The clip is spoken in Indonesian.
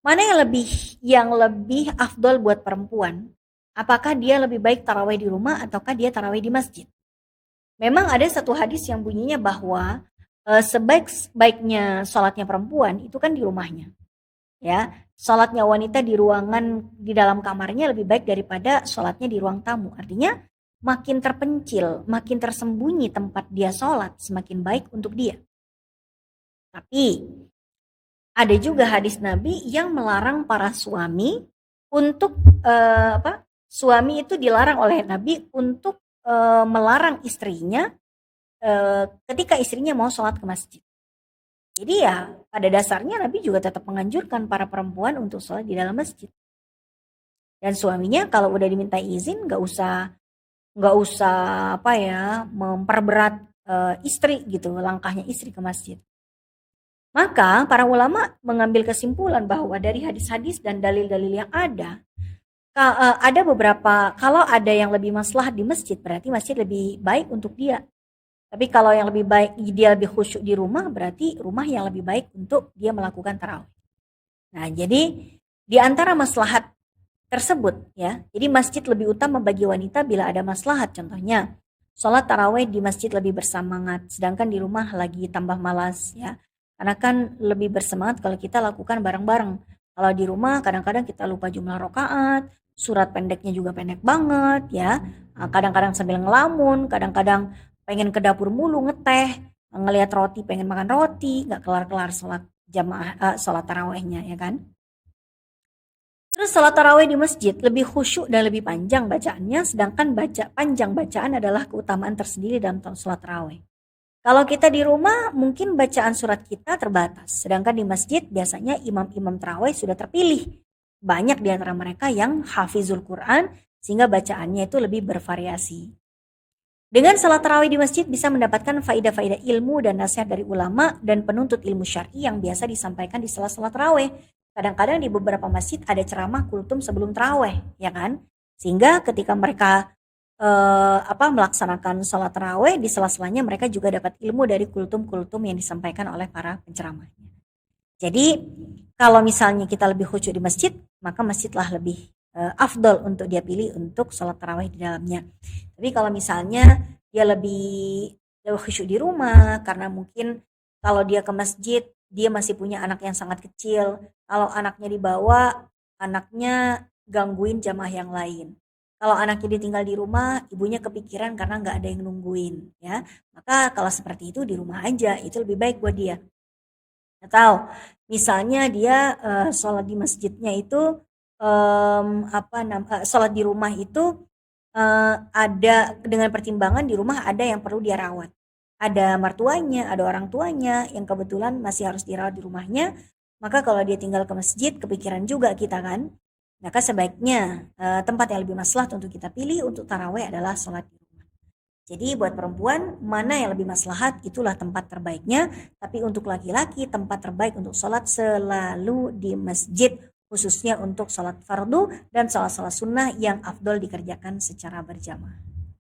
Mana yang lebih afdol buat perempuan? Apakah dia lebih baik tarawih di rumah ataukah dia tarawih di masjid? Memang ada satu hadis yang bunyinya bahwa sebaik-baiknya sholatnya perempuan itu kan di rumahnya. Ya, sholatnya wanita di ruangan di dalam kamarnya lebih baik daripada sholatnya di ruang tamu. Artinya makin terpencil, makin tersembunyi tempat dia sholat, semakin baik untuk dia. Tapi ada juga hadis Nabi yang melarang para suami untuk suami itu dilarang oleh Nabi untuk melarang istrinya ketika istrinya mau sholat ke masjid. Jadi ya pada dasarnya Nabi juga tetap menganjurkan para perempuan untuk sholat di dalam masjid. Dan suaminya kalau udah diminta izin nggak usah memperberat istri gitu langkahnya istri ke masjid. Maka para ulama mengambil kesimpulan bahwa dari hadis-hadis dan dalil-dalil yang ada beberapa, kalau ada yang lebih maslahat di masjid berarti masjid lebih baik untuk dia. Tapi kalau yang lebih baik dia lebih khusyuk di rumah berarti rumah yang lebih baik untuk dia melakukan tarawih. Nah, jadi di antara maslahat tersebut ya, jadi masjid lebih utama bagi wanita bila ada maslahat, contohnya sholat tarawih di masjid lebih bersemangat, sedangkan di rumah lagi tambah malas ya. Karena kan lebih bersemangat kalau kita lakukan bareng-bareng. Kalau di rumah kadang-kadang kita lupa jumlah rakaat, surat pendeknya juga pendek banget ya. Kadang-kadang sambil ngelamun, kadang-kadang pengen ke dapur mulu ngeteh, ngelihat roti pengen makan roti, nggak kelar-kelar sholat jamaah sholat tarawihnya ya kan. Terus sholat tarawih di masjid lebih khusyuk dan lebih panjang bacaannya, sedangkan panjang bacaan adalah keutamaan tersendiri dalam sholat tarawih. Kalau kita di rumah mungkin bacaan surat kita terbatas, sedangkan di masjid biasanya imam-imam tarawih sudah terpilih. Banyak di antara mereka yang hafizul Quran sehingga bacaannya itu lebih bervariasi. Dengan salat tarawih di masjid bisa mendapatkan faidah-faidah ilmu dan nasihat dari ulama dan penuntut ilmu syar'i yang biasa disampaikan di salat tarawih. Kadang-kadang di beberapa masjid ada ceramah kultum sebelum tarawih, ya kan? Sehingga ketika mereka melaksanakan salat tarawih di sela-selanya mereka juga dapat ilmu dari kultum-kultum yang disampaikan oleh para penceramahnya. Jadi kalau misalnya kita lebih khusyuk di masjid, maka masjidlah lebih afdol untuk dia pilih untuk sholat tarawih di dalamnya. Tapi kalau misalnya dia lebih khusyuk di rumah, karena mungkin kalau dia ke masjid, dia masih punya anak yang sangat kecil. Kalau anaknya dibawa, anaknya gangguin jamaah yang lain. Kalau anaknya ditinggal di rumah, ibunya kepikiran karena nggak ada yang nungguin, ya. Maka kalau seperti itu di rumah aja, itu lebih baik buat dia. Atau misalnya dia sholat di masjidnya itu sholat di rumah itu ada dengan pertimbangan di rumah ada yang perlu dia rawat. Ada mertuanya, ada orang tuanya yang kebetulan masih harus dirawat di rumahnya. Maka kalau dia tinggal ke masjid, kepikiran juga kita kan. Maka sebaiknya tempat yang lebih maslahat untuk kita pilih untuk tarawih adalah sholat di rumah. Jadi buat perempuan mana yang lebih maslahat itulah tempat terbaiknya. Tapi untuk laki-laki tempat terbaik untuk sholat selalu di masjid, khususnya untuk sholat fardu dan sholat-sholat sunnah yang afdol dikerjakan secara berjamaah.